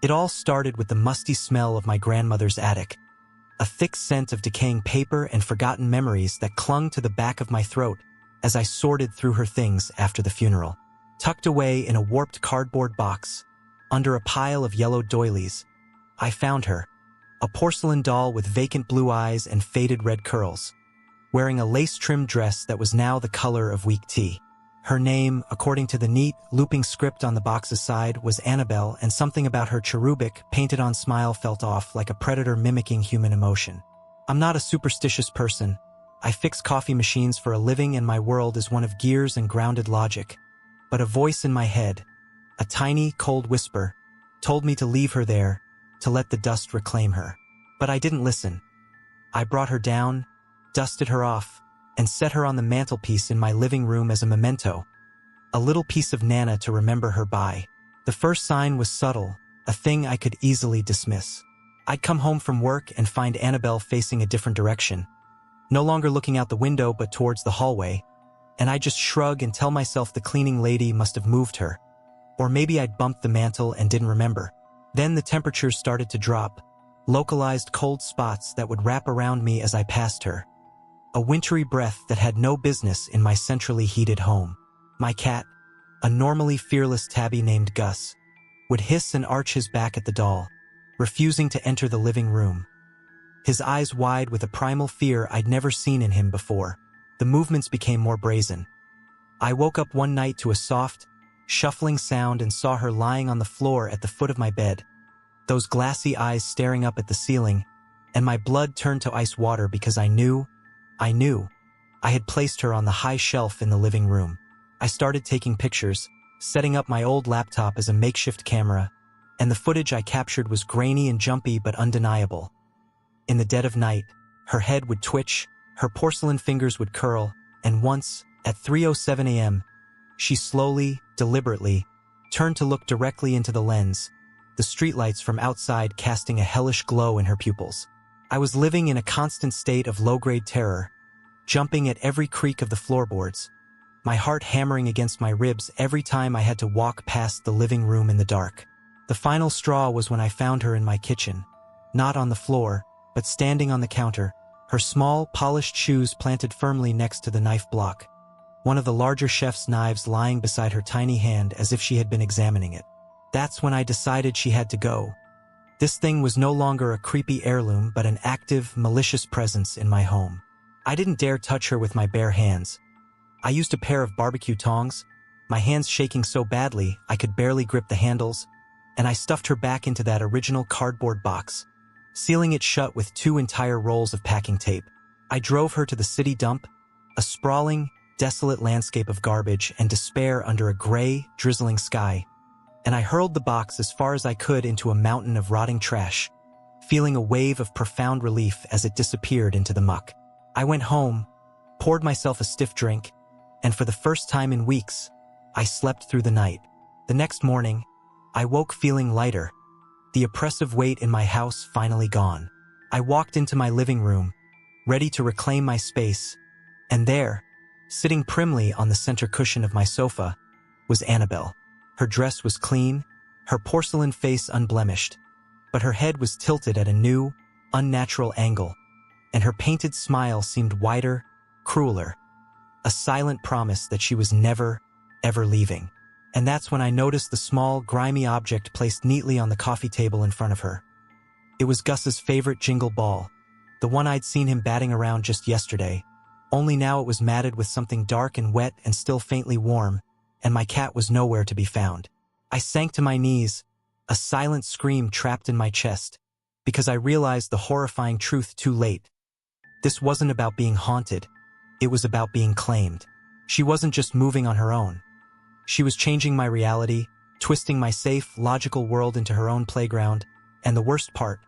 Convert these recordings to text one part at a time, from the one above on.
It all started with the musty smell of my grandmother's attic, a thick scent of decaying paper and forgotten memories that clung to the back of my throat as I sorted through her things after the funeral. Tucked away in a warped cardboard box, under a pile of yellow doilies, I found her, a porcelain doll with vacant blue eyes and faded red curls, wearing a lace-trimmed dress that was now the color of weak tea. Her name, according to the neat, looping script on the box's side, was Annabelle, and something about her cherubic, painted-on smile felt off like a predator mimicking human emotion. I'm not a superstitious person. I fix coffee machines for a living, and my world is one of gears and grounded logic. But a voice in my head, a tiny, cold whisper, told me to leave her there, to let the dust reclaim her. But I didn't listen. I brought her down, dusted her off, and set her on the mantelpiece in my living room as a memento, a little piece of Nana to remember her by. The first sign was subtle, a thing I could easily dismiss. I'd come home from work and find Annabelle facing a different direction, no longer looking out the window but towards the hallway, and I'd just shrug and tell myself the cleaning lady must have moved her. Or maybe I'd bumped the mantel and didn't remember. Then the temperatures started to drop, localized cold spots that would wrap around me as I passed her. A wintry breath that had no business in my centrally heated home. My cat, a normally fearless tabby named Gus, would hiss and arch his back at the doll, refusing to enter the living room. His eyes wide with a primal fear I'd never seen in him before. The movements became more brazen. I woke up one night to a soft, shuffling sound and saw her lying on the floor at the foot of my bed, those glassy eyes staring up at the ceiling, and my blood turned to ice water because I knew I had placed her on the high shelf in the living room. I started taking pictures, setting up my old laptop as a makeshift camera, and the footage I captured was grainy and jumpy but undeniable. In the dead of night, her head would twitch, her porcelain fingers would curl, and once, at 3:07 a.m., she slowly, deliberately, turned to look directly into the lens, the streetlights from outside casting a hellish glow in her pupils. I was living in a constant state of low-grade terror, jumping at every creak of the floorboards, my heart hammering against my ribs every time I had to walk past the living room in the dark. The final straw was when I found her in my kitchen, not on the floor, but standing on the counter, her small, polished shoes planted firmly next to the knife block, one of the larger chef's knives lying beside her tiny hand as if she had been examining it. That's when I decided she had to go. This thing was no longer a creepy heirloom but an active, malicious presence in my home. I didn't dare touch her with my bare hands. I used a pair of barbecue tongs, my hands shaking so badly I could barely grip the handles, and I stuffed her back into that original cardboard box, sealing it shut with 2 entire rolls of packing tape. I drove her to the city dump, a sprawling, desolate landscape of garbage and despair under a gray, drizzling sky, and I hurled the box as far as I could into a mountain of rotting trash, feeling a wave of profound relief as it disappeared into the muck. I went home, poured myself a stiff drink, and for the first time in weeks, I slept through the night. The next morning, I woke feeling lighter, the oppressive weight in my house finally gone. I walked into my living room, ready to reclaim my space, and there, sitting primly on the center cushion of my sofa, was Annabelle. Her dress was clean, her porcelain face unblemished, but her head was tilted at a new, unnatural angle, and her painted smile seemed wider, crueler, a silent promise that she was never, ever leaving. And that's when I noticed the small, grimy object placed neatly on the coffee table in front of her. It was Gus's favorite jingle ball, the one I'd seen him batting around just yesterday, only now it was matted with something dark and wet and still faintly warm, and my cat was nowhere to be found. I sank to my knees, a silent scream trapped in my chest, because I realized the horrifying truth too late. This wasn't about being haunted, it was about being claimed. She wasn't just moving on her own. She was changing my reality, twisting my safe, logical world into her own playground, and the worst part,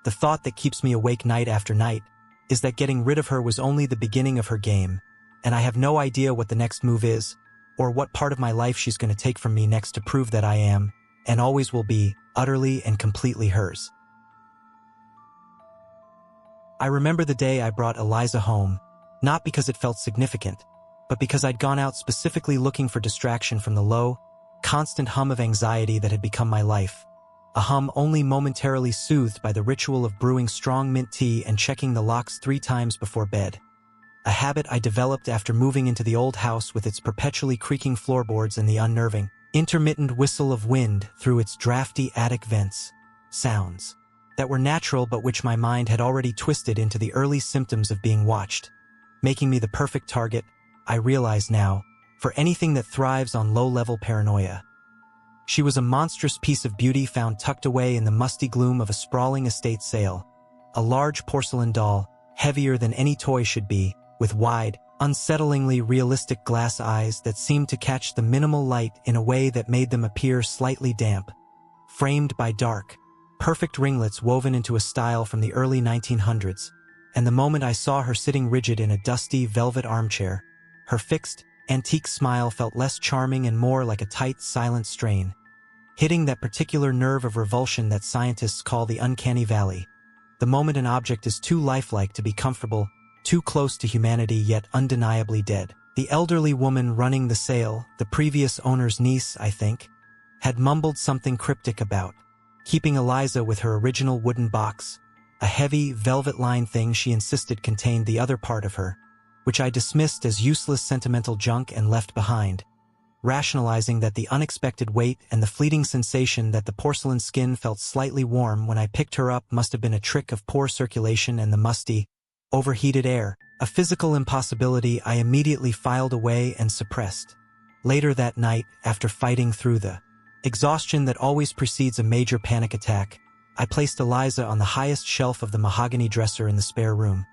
the thought that keeps me awake night after night, is that getting rid of her was only the beginning of her game, and I have no idea what the next move is, or what part of my life she's going to take from me next to prove that I am, and always will be, utterly and completely hers. I remember the day I brought Eliza home, not because it felt significant, but because I'd gone out specifically looking for distraction from the low, constant hum of anxiety that had become my life. a hum only momentarily soothed by the ritual of brewing strong mint tea and checking the locks 3 times before bed. A habit I developed after moving into the old house with its perpetually creaking floorboards and the unnerving, intermittent whistle of wind through its drafty attic vents. Sounds that were natural but which my mind had already twisted into the early symptoms of being watched, making me the perfect target, I realize now, for anything that thrives on low-level paranoia. She was a monstrous piece of beauty found tucked away in the musty gloom of a sprawling estate sale, a large porcelain doll, heavier than any toy should be, with wide, unsettlingly realistic glass eyes that seemed to catch the minimal light in a way that made them appear slightly damp, framed by dark, perfect ringlets woven into a style from the early 1900s, and the moment I saw her sitting rigid in a dusty velvet armchair, her fixed, antique smile felt less charming and more like a tight, silent strain, hitting that particular nerve of revulsion that scientists call the uncanny valley. The moment an object is too lifelike to be comfortable, too close to humanity yet undeniably dead. The elderly woman running the sale, the previous owner's niece, I think, had mumbled something cryptic about keeping Eliza with her original wooden box, a heavy, velvet-lined thing she insisted contained the other part of her, which I dismissed as useless sentimental junk and left behind, rationalizing that the unexpected weight and the fleeting sensation that the porcelain skin felt slightly warm when I picked her up must have been a trick of poor circulation and the musty, overheated air, a physical impossibility I immediately filed away and suppressed. Later that night, after fighting through the exhaustion that always precedes a major panic attack, I placed Eliza on the highest shelf of the mahogany dresser in the spare room,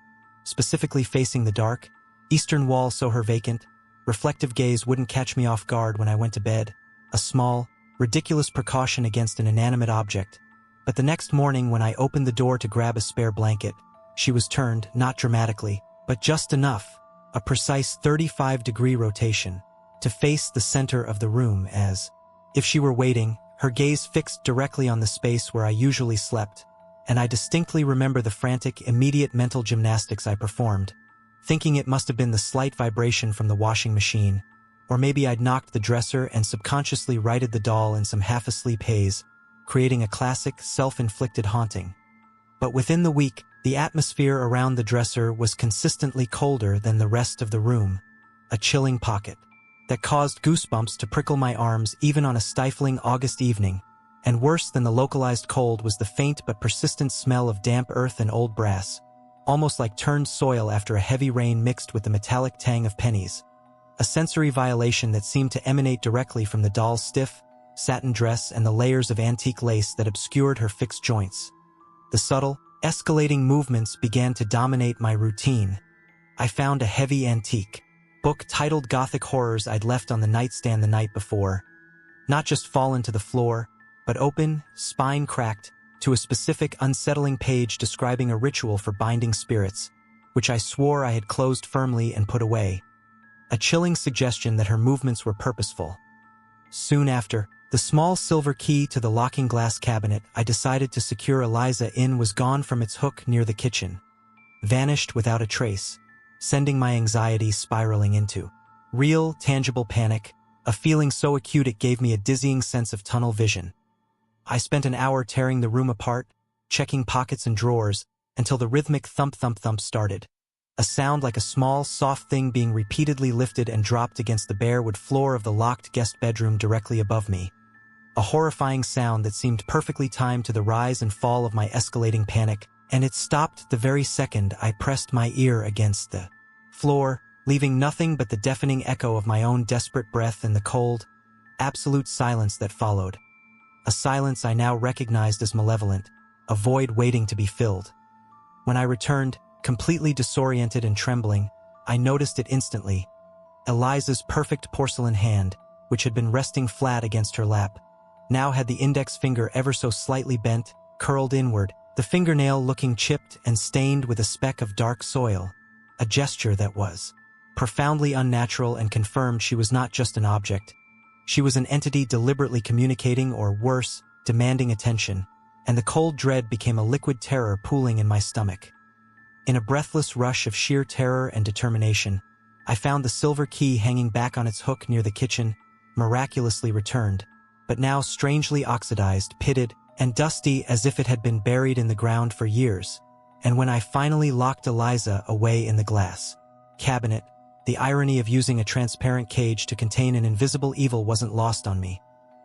specifically facing the dark, eastern wall so her vacant, reflective gaze wouldn't catch me off guard when I went to bed, a small, ridiculous precaution against an inanimate object. But the next morning when I opened the door to grab a spare blanket, she was turned, not dramatically, but just enough, a precise 35-degree rotation, to face the center of the room as if she were waiting, her gaze fixed directly on the space where I usually slept, and I distinctly remember the frantic, immediate mental gymnastics I performed, thinking it must have been the slight vibration from the washing machine, or maybe I'd knocked the dresser and subconsciously righted the doll in some half-asleep haze, creating a classic, self-inflicted haunting. But within the week, the atmosphere around the dresser was consistently colder than the rest of the room, a chilling pocket that caused goosebumps to prickle my arms even on a stifling August evening, and worse than the localized cold was the faint but persistent smell of damp earth and old brass, almost like turned soil after a heavy rain mixed with the metallic tang of pennies, a sensory violation that seemed to emanate directly from the doll's stiff, satin dress and the layers of antique lace that obscured her fixed joints. The subtle, escalating movements began to dominate my routine. I found a heavy antique book titled Gothic Horrors I'd left on the nightstand the night before, not just fallen to the floor, but open, spine cracked, to a specific unsettling page describing a ritual for binding spirits, which I swore I had closed firmly and put away, a chilling suggestion that her movements were purposeful. Soon after, the small silver key to the locking glass cabinet I decided to secure Eliza in was gone from its hook near the kitchen, vanished without a trace, sending my anxiety spiraling into real, tangible panic, a feeling so acute it gave me a dizzying sense of tunnel vision. I spent an hour tearing the room apart, checking pockets and drawers, until the rhythmic thump-thump-thump started, a sound like a small, soft thing being repeatedly lifted and dropped against the bare wood floor of the locked guest bedroom directly above me. A horrifying sound that seemed perfectly timed to the rise and fall of my escalating panic, and it stopped the very second I pressed my ear against the floor, leaving nothing but the deafening echo of my own desperate breath and the cold, absolute silence that followed. A silence I now recognized as malevolent, a void waiting to be filled. When I returned, completely disoriented and trembling, I noticed it instantly. Eliza's perfect porcelain hand, which had been resting flat against her lap, now had the index finger ever so slightly bent, curled inward, the fingernail looking chipped and stained with a speck of dark soil, a gesture that was profoundly unnatural and confirmed she was not just an object. She was an entity deliberately communicating or worse, demanding attention, and the cold dread became a liquid terror pooling in my stomach. In a breathless rush of sheer terror and determination, I found the silver key hanging back on its hook near the kitchen, miraculously returned, but now strangely oxidized, pitted, and dusty as if it had been buried in the ground for years. And when I finally locked Eliza away in the glass cabinet, the irony of using a transparent cage to contain an invisible evil wasn't lost on me.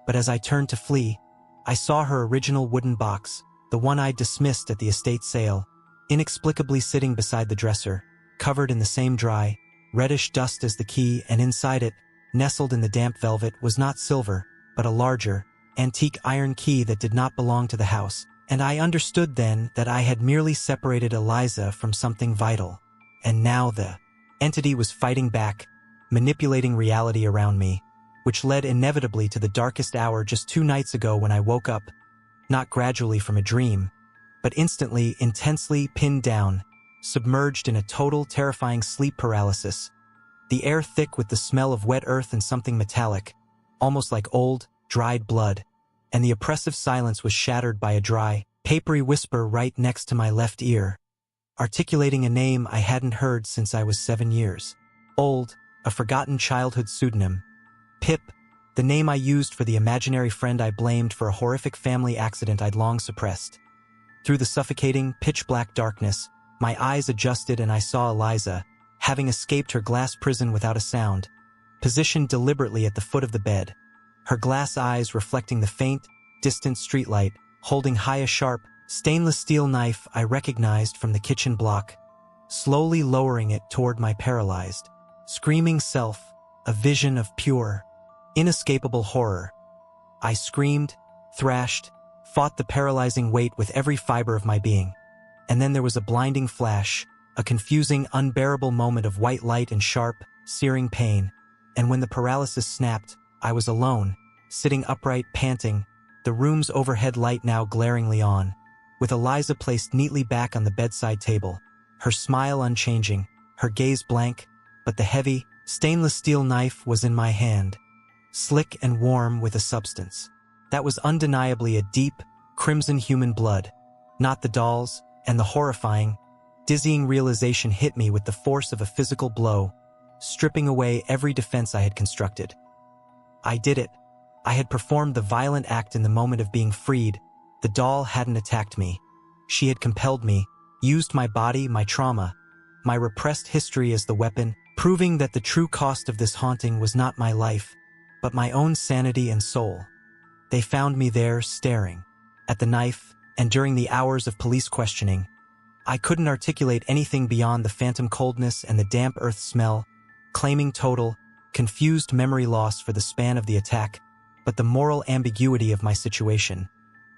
But as I turned to flee, I saw her original wooden box, the one I'd dismissed at the estate sale, inexplicably sitting beside the dresser, covered in the same dry, reddish dust as the key, and inside it, nestled in the damp velvet, was not silver, but a larger, antique iron key that did not belong to the house. And I understood then that I had merely separated Eliza from something vital. And now the entity was fighting back, manipulating reality around me, which led inevitably to the darkest hour just 2 nights ago when I woke up, not gradually from a dream, but instantly, intensely pinned down, submerged in a total, terrifying sleep paralysis, the air thick with the smell of wet earth and something metallic, almost like old, dried blood, and the oppressive silence was shattered by a dry, papery whisper right next to my left ear, articulating a name I hadn't heard since I was 7 years old, a forgotten childhood pseudonym. Pip, the name I used for the imaginary friend I blamed for a horrific family accident I'd long suppressed. Through the suffocating, pitch-black darkness, my eyes adjusted and I saw Eliza, having escaped her glass prison without a sound, positioned deliberately at the foot of the bed, her glass eyes reflecting the faint, distant streetlight, holding high a sharp, stainless steel knife I recognized from the kitchen block, slowly lowering it toward my paralyzed, screaming self, a vision of pure, inescapable horror. I screamed, thrashed, fought the paralyzing weight with every fiber of my being. And then there was a blinding flash, a confusing, unbearable moment of white light and sharp, searing pain, and when the paralysis snapped, I was alone, sitting upright, panting, the room's overhead light now glaringly on, with Eliza placed neatly back on the bedside table, her smile unchanging, her gaze blank, but the heavy, stainless steel knife was in my hand, slick and warm with a substance that was undeniably a deep, crimson human blood, not the doll's, and the horrifying, dizzying realization hit me with the force of a physical blow, stripping away every defense I had constructed. I did it. I had performed the violent act in the moment of being freed. The doll hadn't attacked me. She had compelled me, used my body, my trauma, my repressed history as the weapon, proving that the true cost of this haunting was not my life, but my own sanity and soul. They found me there, staring at the knife, and during the hours of police questioning, I couldn't articulate anything beyond the phantom coldness and the damp earth smell, claiming total, confused memory loss for the span of the attack, but the moral ambiguity of my situation.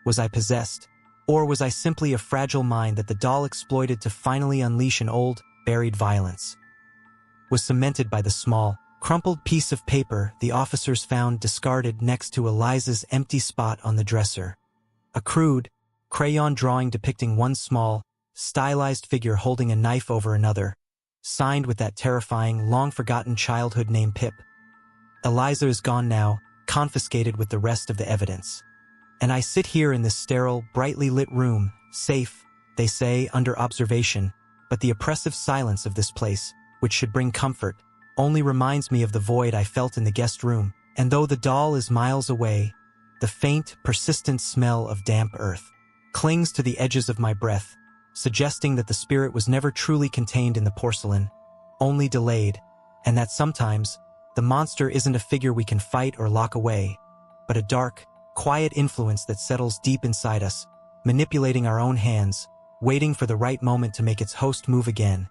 Was I possessed, or was I simply a fragile mind that the doll exploited to finally unleash an old, buried violence? Was cemented by the small, crumpled piece of paper the officers found discarded next to Eliza's empty spot on the dresser. A crude, crayon drawing depicting one small, stylized figure holding a knife over another, signed with that terrifying, long-forgotten childhood name Pip. Eliza is gone now, confiscated with the rest of the evidence. And I sit here in this sterile, brightly lit room, safe, they say, under observation, but the oppressive silence of this place, which should bring comfort, only reminds me of the void I felt in the guest room, and though the doll is miles away, the faint, persistent smell of damp earth clings to the edges of my breath, suggesting that the spirit was never truly contained in the porcelain, only delayed, and that sometimes the monster isn't a figure we can fight or lock away, but a dark, quiet influence that settles deep inside us, manipulating our own hands, waiting for the right moment to make its host move again.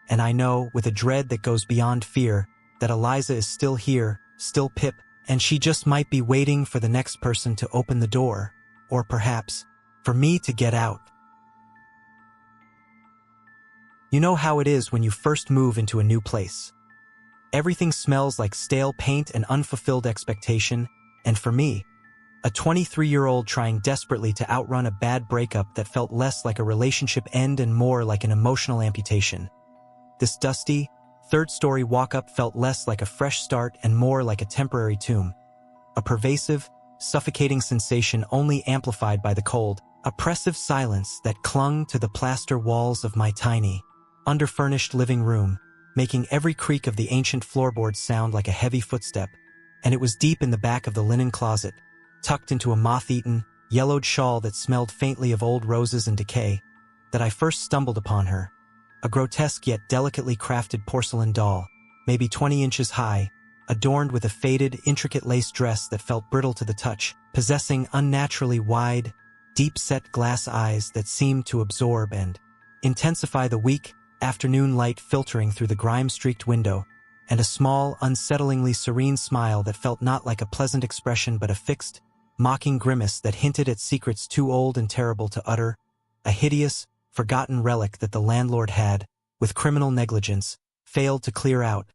And I know, with a dread that goes beyond fear, that Eliza is still here, still Pip, and she just might be waiting for the next person to open the door, or perhaps, for me to get out. You know how it is when you first move into a new place. Everything smells like stale paint and unfulfilled expectation, and for me, a 23-year-old trying desperately to outrun a bad breakup that felt less like a relationship end and more like an emotional amputation. This dusty, third-story walk-up felt less like a fresh start and more like a temporary tomb. A pervasive, suffocating sensation only amplified by the cold, oppressive silence that clung to the plaster walls of my tiny, underfurnished living room, making every creak of the ancient floorboards sound like a heavy footstep, and it was deep in the back of the linen closet, tucked into a moth-eaten, yellowed shawl that smelled faintly of old roses and decay, that I first stumbled upon her. A grotesque yet delicately crafted porcelain doll, maybe 20 inches high, adorned with a faded, intricate lace dress that felt brittle to the touch, possessing unnaturally wide, deep-set glass eyes that seemed to absorb and intensify the weak, afternoon light filtering through the grime-streaked window, and a small, unsettlingly serene smile that felt not like a pleasant expression but a fixed, mocking grimace that hinted at secrets too old and terrible to utter, a hideous, forgotten relic that the landlord had, with criminal negligence, failed to clear out,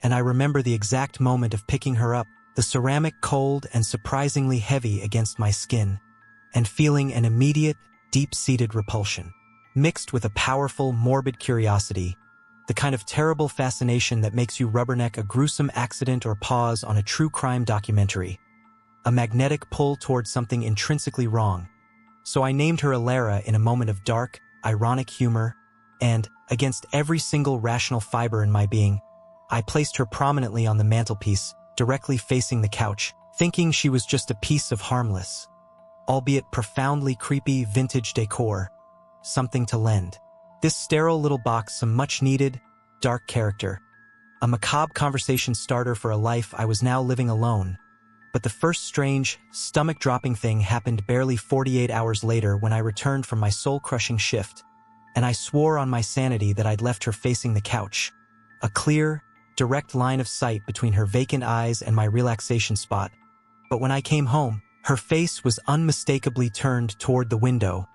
and I remember the exact moment of picking her up, the ceramic cold and surprisingly heavy against my skin, and feeling an immediate, deep-seated repulsion, mixed with a powerful, morbid curiosity, the kind of terrible fascination that makes you rubberneck a gruesome accident or pause on a true crime documentary, a magnetic pull towards something intrinsically wrong. So I named her Alara in a moment of dark, ironic humor, and, against every single rational fiber in my being, I placed her prominently on the mantelpiece, directly facing the couch, thinking she was just a piece of harmless, albeit profoundly creepy vintage decor, something to lend this sterile little box some much-needed, dark character, a macabre conversation starter for a life I was now living alone. But the first strange, stomach-dropping thing happened barely 48 hours later when I returned from my soul-crushing shift, and I swore on my sanity that I'd left her facing the couch, a clear, direct line of sight between her vacant eyes and my relaxation spot. But when I came home, her face was unmistakably turned toward the window,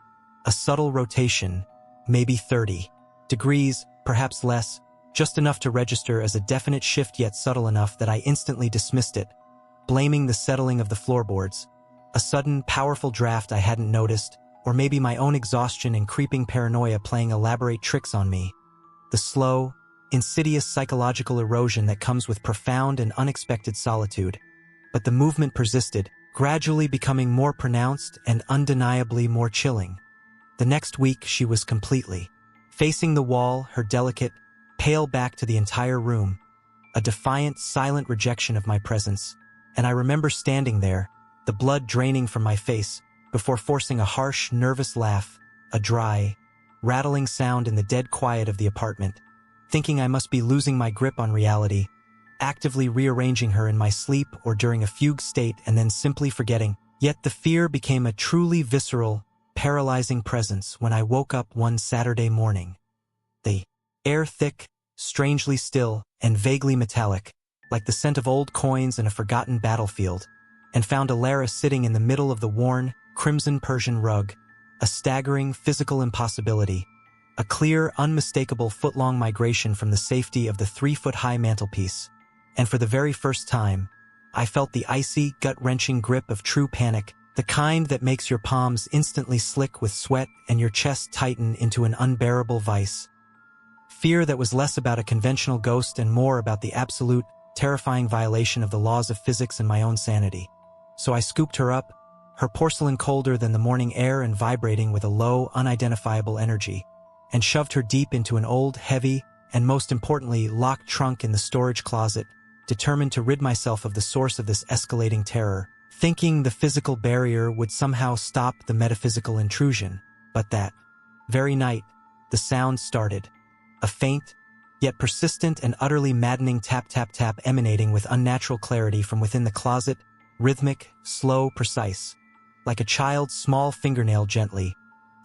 a subtle rotation, maybe 30 degrees, perhaps less, just enough to register as a definite shift yet subtle enough that I instantly dismissed it, blaming the settling of the floorboards, a sudden, powerful draft I hadn't noticed, or maybe my own exhaustion and creeping paranoia playing elaborate tricks on me. The slow, insidious psychological erosion that comes with profound and unexpected solitude. But the movement persisted, gradually becoming more pronounced and undeniably more chilling. The next week she was completely facing the wall, her delicate, pale back to the entire room, a defiant, silent rejection of my presence, and I remember standing there, the blood draining from my face, before forcing a harsh, nervous laugh, a dry, rattling sound in the dead quiet of the apartment, thinking I must be losing my grip on reality, actively rearranging her in my sleep or during a fugue state and then simply forgetting. Yet the fear became a truly visceral, paralyzing presence when I woke up one Saturday morning. The air thick, strangely still, and vaguely metallic, like the scent of old coins in a forgotten battlefield, and found Alara sitting in the middle of the worn, crimson Persian rug, a staggering physical impossibility, a clear, unmistakable foot-long migration from the safety of the 3-foot-high mantelpiece. And for the very first time, I felt the icy, gut-wrenching grip of true panic, the kind that makes your palms instantly slick with sweat and your chest tighten into an unbearable vice. Fear that was less about a conventional ghost and more about the absolute, terrifying violation of the laws of physics and my own sanity. So I scooped her up, her porcelain colder than the morning air and vibrating with a low, unidentifiable energy, and shoved her deep into an old, heavy, and most importantly, locked trunk in the storage closet, determined to rid myself of the source of this escalating terror, thinking the physical barrier would somehow stop the metaphysical intrusion. But that very night, the sound started, a faint, yet persistent and utterly maddening tap-tap-tap emanating with unnatural clarity from within the closet, rhythmic, slow, precise, like a child's small fingernail gently,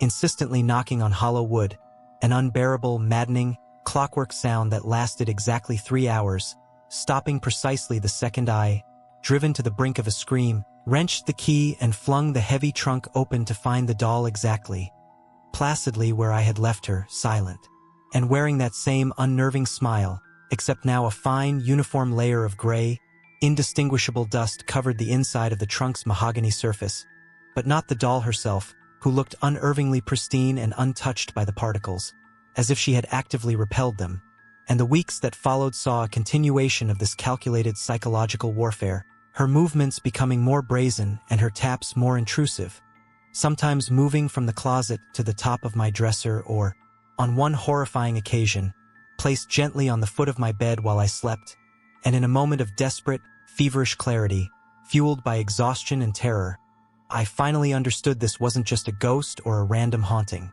insistently knocking on hollow wood, an unbearable, maddening, clockwork sound that lasted exactly 3 hours, stopping precisely the second I, driven to the brink of a scream, wrenched the key and flung the heavy trunk open to find the doll exactly, placidly where I had left her, silent, and wearing that same unnerving smile, except now a fine, uniform layer of gray, indistinguishable dust covered the inside of the trunk's mahogany surface, but not the doll herself, who looked unervingly pristine and untouched by the particles, as if she had actively repelled them. And the weeks that followed saw a continuation of this calculated psychological warfare, her movements becoming more brazen and her taps more intrusive, sometimes moving from the closet to the top of my dresser or, on one horrifying occasion, placed gently on the foot of my bed while I slept, and in a moment of desperate, feverish clarity, fueled by exhaustion and terror, I finally understood this wasn't just a ghost or a random haunting.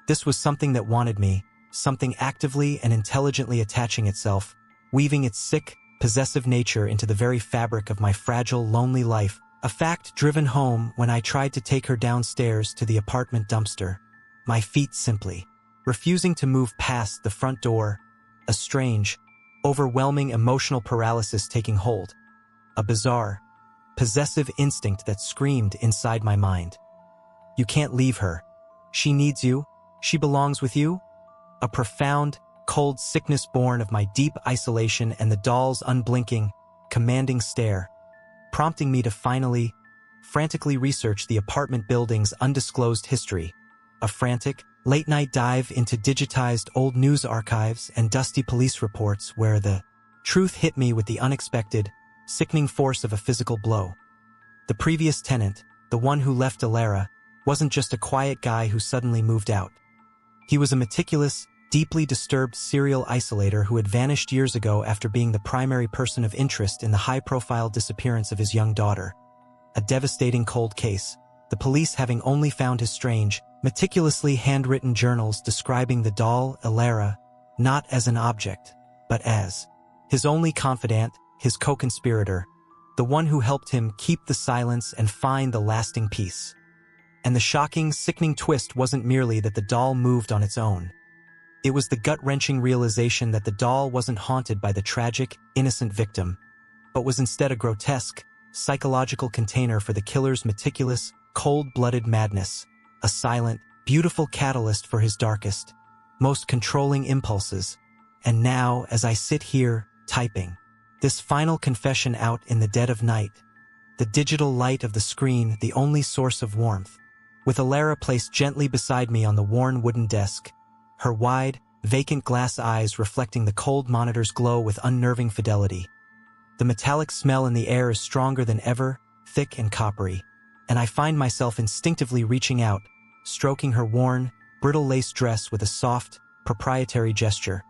This was something that wanted me, something actively and intelligently attaching itself, weaving its sick, possessive nature into the very fabric of my fragile, lonely life, a fact driven home when I tried to take her downstairs to the apartment dumpster, my feet simply refusing to move past the front door, a strange, overwhelming emotional paralysis taking hold, a bizarre, possessive instinct that screamed inside my mind. You can't leave her. She needs you. She belongs with you. A profound, cold sickness born of my deep isolation and the doll's unblinking, commanding stare, prompting me to frantically research the apartment building's undisclosed history, a frantic, late-night dive into digitized old news archives and dusty police reports where the truth hit me with the unexpected, sickening force of a physical blow. The previous tenant, the one who left Alara, wasn't just a quiet guy who suddenly moved out. He was a meticulous, deeply disturbed serial isolator who had vanished years ago after being the primary person of interest in the high-profile disappearance of his young daughter. A devastating cold case, the police having only found his strange, meticulously handwritten journals describing the doll, Alara, not as an object, but as his only confidant, his co-conspirator, the one who helped him keep the silence and find the lasting peace. And the shocking, sickening twist wasn't merely that the doll moved on its own. It was the gut-wrenching realization that the doll wasn't haunted by the tragic, innocent victim, but was instead a grotesque, psychological container for the killer's meticulous, cold-blooded madness, a silent, beautiful catalyst for his darkest, most controlling impulses. And now, as I sit here, typing this final confession out in the dead of night, the digital light of the screen the only source of warmth, with Alara placed gently beside me on the worn wooden desk, her wide, vacant glass eyes reflecting the cold monitor's glow with unnerving fidelity. The metallic smell in the air is stronger than ever, thick and coppery, and I find myself instinctively reaching out, stroking her worn, brittle lace dress with a soft, proprietary gesture,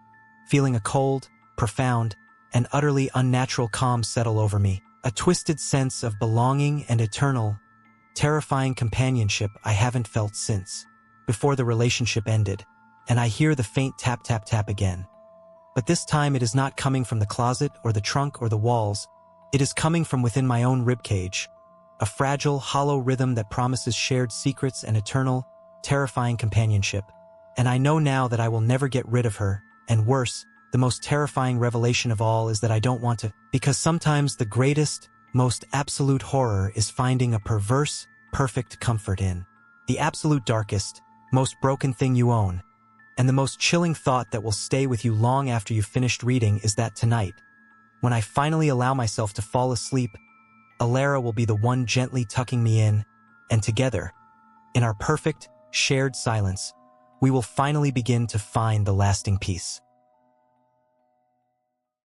feeling a cold, profound, and utterly unnatural calm settle over me, a twisted sense of belonging and eternal, terrifying companionship I haven't felt since before the relationship ended, and I hear the faint tap-tap-tap again. But this time it is not coming from the closet or the trunk or the walls, it is coming from within my own ribcage, a fragile, hollow rhythm that promises shared secrets and eternal, terrifying companionship. And I know now that I will never get rid of her, and worse, the most terrifying revelation of all is that I don't want to, because sometimes the greatest, most absolute horror is finding a perverse, perfect comfort in the absolute darkest, most broken thing you own. And the most chilling thought that will stay with you long after you've finished reading is that tonight, when I finally allow myself to fall asleep, Alara will be the one gently tucking me in, and together, in our perfect, shared silence, we will finally begin to find the lasting peace.